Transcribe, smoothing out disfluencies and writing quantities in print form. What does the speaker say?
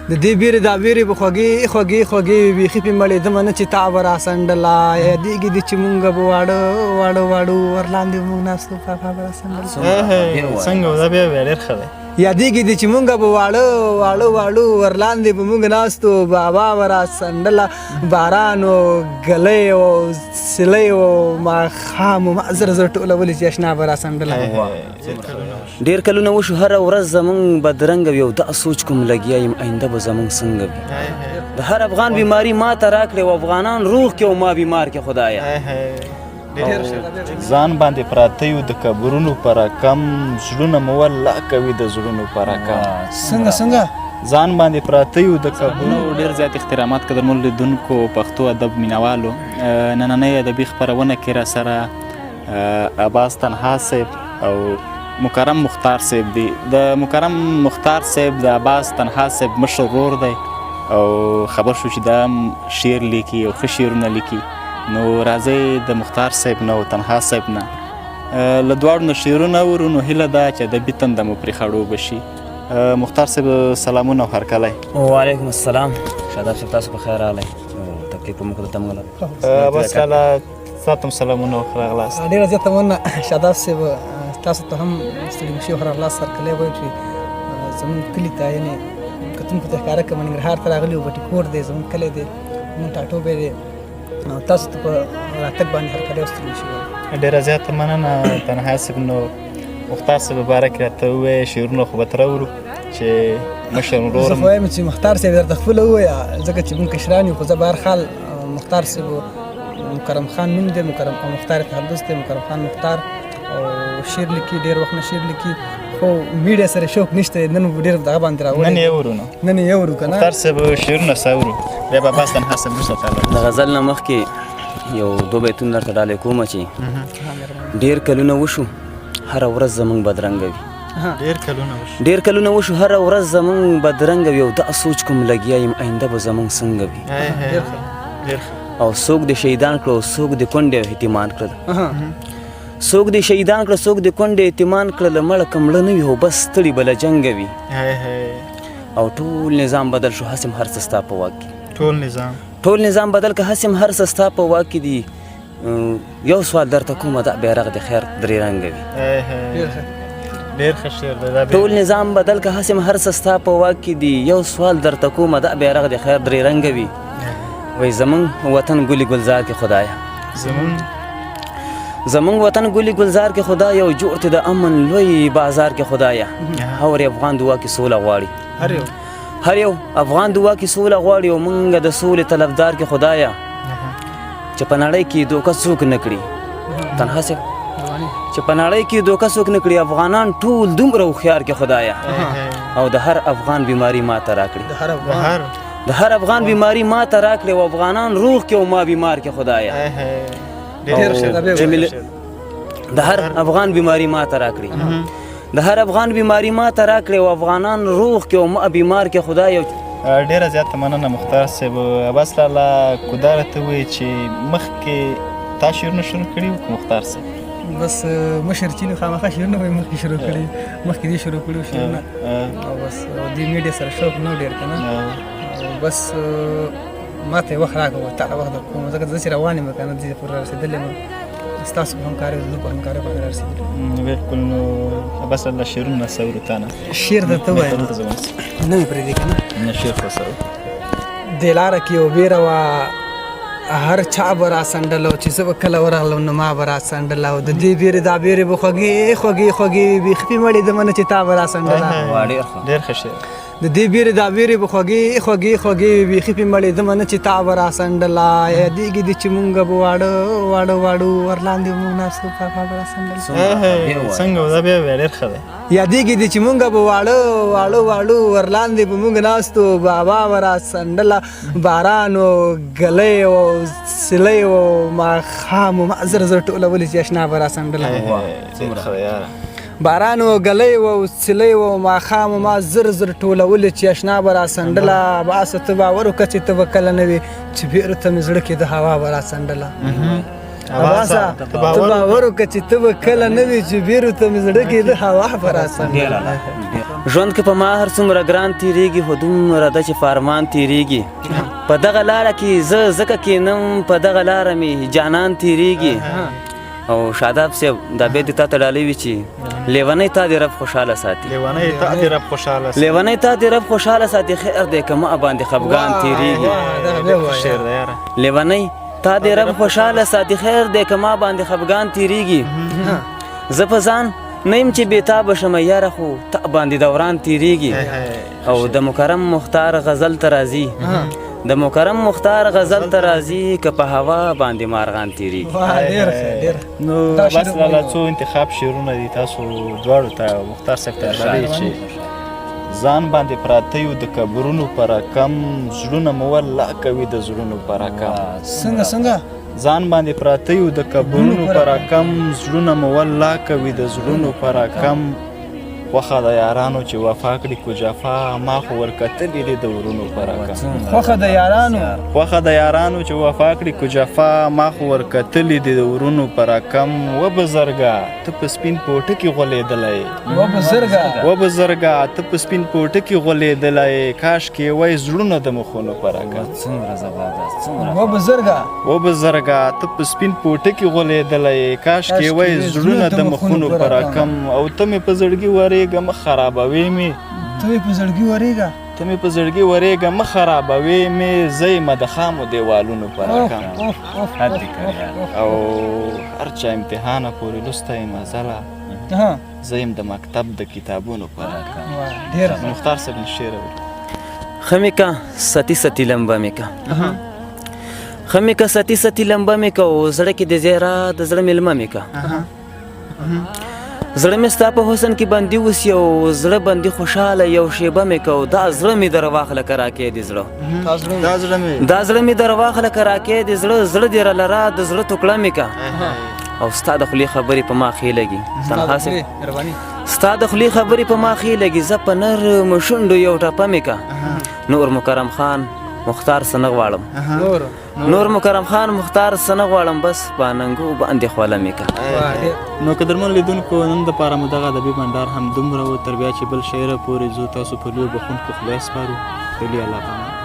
د دې بیرې دا بیرې به خوږې خوږې خوږې بیخي پې مړېدمه نه چې تا به راسنډله یادېږي دې چې مونږ به واړه واړه واړه ورلاندې مونږ ناستو پاپا به راسنډله څنګه دا بیا ډېر ښه دی یادېږي دې چې مونږ به واړه واړه واړه ورلاندې به مونږ ناستو بابا به راسنډله باران و ګلی و سلی و ماښام و ما زر زر ټولولې چې اشنا به راسنډله ډېر کلونه وشو هره ورځ زمونږ بدرنګه وي او دا سوچ کوم لګیا یم آینده به زمونږ څنګه وي د هر افغان بیماري ما ته راکړې او افغانان روغ کې او ما بیمار کې خدایه ځان باندې پراته یو د قبرونو په رقم زړونه مو والله کوي د زړونو په رقم څنګه ځان باندې پراته یو د قبرونو ډېر زیات احترامات قدرمنو لیدونکو پښتو ادب مینوالو نننۍ ادبي خپرونه کې را سره عباس تنها صاحب او مکرم مختار صاحب دی د مکرم مختار صاحب د عباس تنها صاحب مشر ورور دی او خبر شو چې دا شعر لیکي او ښه شعرونه لیکي نو راځئ د مختار صاحب نه او تنها صاحب نه له دواړو نه شعرونه اورو نو هیله ده چې ادبي تنده مو پرې خړوبه شي مختار صاحب سلامونه او هرکلی وعلیکم السلام شاداب صاحب تاسو په خیر راغلی تکلیف په موږ ته تمغله بس لاله تاسو هم سلامونه او ښه راغلاست ډېره زیاته مننه شاداب صاحب تاسو ته هم ستړي مشي او هرکلی سرکلی وایم چې زموږ کلي ته یعنې کتونکو ته ښکاره کړم ننګرهار ته راغلي یو بټي کور دی زموږ کلی دی زموږ ټاټوبی دی تاسو ته په راتګ باندې هرکلی او ستړي مشي وایم ډېره زیاته مننه تنها صاحب نو مختار صاحب مبارک راته ووایه شعرونه خو به تر اورو چې مشر ورور زه خو وایم چې مختار صاحب درته خپله ووایه ځکه چې موږ کشران یو خو زه به هر حال مختار صاحب مکرم خان نوم دی مکرم او مختار تحدث دی مکرم خان مختار او شعر لیکي ډېر وخت نه شعر لیکي خو میډیا سره شوق نشته نن ډېر دغه باندې راوړی نن یې اورو نو نن یې اورو که نه مختار صاحب شعرونه څه اورو بیا به عباس تنها صاحب وروسته تعالی د غزل نه مخکې یو دو بیتونه درته ډالۍ کومه چې ډېر کلونه وشو هره ورځ زمونږ بدرنګه وي ډېر کلونه وشو هره ورځ زمونږ بدرنګه وي او دا سوچ کوم لګیا یم آینده به زمونږ څنګه وي او څوک دې شهیدان کړه او څوک دې کونډې احتیمان کړل څوک دې شهیدان کړه څوک دې کونډې احتیمان کړل مړه که مړه نه وي خو بس ستړي به له جنګه وي او ټول نظام بدل شو هسې هر څه ستا په واک کې ټول نظام بدل که هسې هر څه ستا په واک کې دي یو سوال درته کومه دا بیرغ د خیر درې رنګه وي ډېر ښه شعر دی ټول نظام بدل که هسې هر څه ستا په واک کې دي یو سوال درته کومه دا بیرغ د خیر درې رنګه وي وایي زمونږ وطن ګلي ګلزار کې خدایه زمونږ وطن ګلي ګلزار کې خدایه او جوړ ته د امن لوی بازار کې خدایه هر افغان دعا کې سوله غواړي هر یو افغان دعا کې سوله غواړي او مونږ د سولې طلبدار کې خدایه چې په نړۍ کې دوکه څوک نه کړي تنها صاحب چې په نړۍ کې دوکه څوک نه کړي افغانان ټول دومره هوښیار کې خدایه او د هر افغان بیماري ما ته راکړي د هر افغان بیماري ما ته راکړي او افغانان روغ کې او ما بیمار کې خدایه د هر افغان بیماري ما ته راکړي د هر افغان بیماري ما ته راکړي او افغانان روغ کې او ما بیمار کې خدایه ډېره زیاته مننه مختار صاحب عباس لاله کودا راته ووایي چې مخکې تا شعرونه شروع کړي وو که مختار صاحب بس مشر چې خامخا شعرونه به یې مخکې شروع کړي مخکې دې شروع کړي شعرونه او بس دې میډیا سره شوق نه ډېر که نه بس ما ته یې وخت راکړه تعالی وخت در کوم ځکه زه چې روان یم که نه دې پورې رسېدلی یم ستاسو په همکارۍ زه په همکارۍ باندې رسېدلی بلکل نو عباس الله شعرونه څه اورو تا نه شعر درته ووایم نه مې پرېږدي که نه شعر خو څه دې لاره کې یو بیره وه هر چا به راسنډله چې زه به کله ورغلم نو ما به راسنډله او د دې بیرې دا بیرې به خوږې خوږې خوږې بیخي پې مړېدمه نه چې تا به راسنډله ډېر ښه شعر د دې بیرې دا بیرې به خوږې خوږې خوږې بیخي پې مړېدمه نه چې تا به راسنډله یادېږي دې چې مونږ به واړه واړه واړه ورلاندې مونږ ناستو پاپا به راسنډله څنګه دا بیا ډېر ښه دی یادېږي دې چې مونږ به واړه واړه واړه ورلاندې به مونږ ناستو بابا به راسنډله باران و ګلی و سلی و ماښام و ما زر زر ټولولې چې اشنا به راسنډله باران و ګلی و سلی و ماښام ما زر زر ټولولې چې اشنا به راسنډله باسه ته باور وکړه چې ته به کله نه وې چې بیرو ته مې زړه کې د هوا به راسنډله باسه ته باور وکړه چې ته به کله نه وې چې بیرو ته مې زړه کې د هوا به راسنډله ژوند کې په ما هر څومره ګران تېرېږي خو دومره ده چې په ارمان تېرېږي په دغه لاره کې زه ځکه کېنم په دغه لاره مې جانان تېرېږي او شاداب صاحب دا بیت دې تا ته ډالۍ وي چې لیونی تا دې رب خوشحاله ساتي لیونی تا دې رب خوشحاله ساتي لیونی تا دې رب خوشحاله ساتي خیر دی که ما باندې خفګان تېرېږي شعر دی یاره لیونی تا دې رب خوشحاله ساتي خیر دی که ما باندې خفګان تېرېږي زه په ځان نه یم چې بېتابه شمه یاره خو تا باندې دوران تېرېږي او د مکرم مختار غزل ته راځي د مکرم مختار غزل ته راځي که په هوا باندې مارغان تېرېږي نو بس لاله څو انتخاب شعرونه دي تاسو دواړو ته مختار صاحب ته ډالۍ چې ځان باندې پراته یو د قبرونو په رقم زړونه مو والله کوي د زړونو په رقم څنګه ځان باندې پراته یو د قبرونو په رقم زړونه مو والله کوي د زړونو په رقم خوښه د یارانو چې وفا کړي کو جفا ما خو ورکتلې دي د ورونو په رقم خوښه د یارانو چې وفا کړي کو جفا ما خو ورکتلې دي د ورونو په رقم و بزرګه ته په سپین پوټه کې غولېدلی ته په سپین پوټه کې غولېدلی کاش کې وای زړونه د مخونو په رقم و بزرګه ته په سپین پوټه کې غولېدلی کاش کې وای زړونه د مخونو په رقم او ته مې په زړګي ورېږه مه خرابوې مې ته مې په زړګي ورېږه مه خرابوې مې زه یمه د خامو دیوالونو په رقم او هر چا امتحانه پورې لوستی یمه زله زه یم د مکتب د کتابونو په رقم مختار صاحب نه شعر خمی کا ستی ستی لمبه می کا خمی کا ستی ستی لمبه می کا او زړه کې د زیرا د زړه مېلمه می کا زړه مې ستا په حسن کې بندي اوس یو زړه بندي خوشحاله یو شیبه مې کو دا زړه مې در واخله که راکې دې زړه دا زړه مې در واخله که راکې دې زړه دې رالره د زړه ټوکړه مې کا او ستا د خولې خبرې په ما ښې لګي ستا د خولې خبرې په ما ښې لګي زه په نرمو شونډو یو ټپه مې کا نور مکرم خان مختار څه نه غواړم نور مکرم خان مختار څه نه غواړم بس په ننګو باندې خوله مې کا نو قدرمن لیدونکو نن دپاره مو دغه ادبي بنډار همدومره و تر بیا چې بل شعره پورې ځو تاسو په لور بخښونکو خدای سپارو تلي الله پامان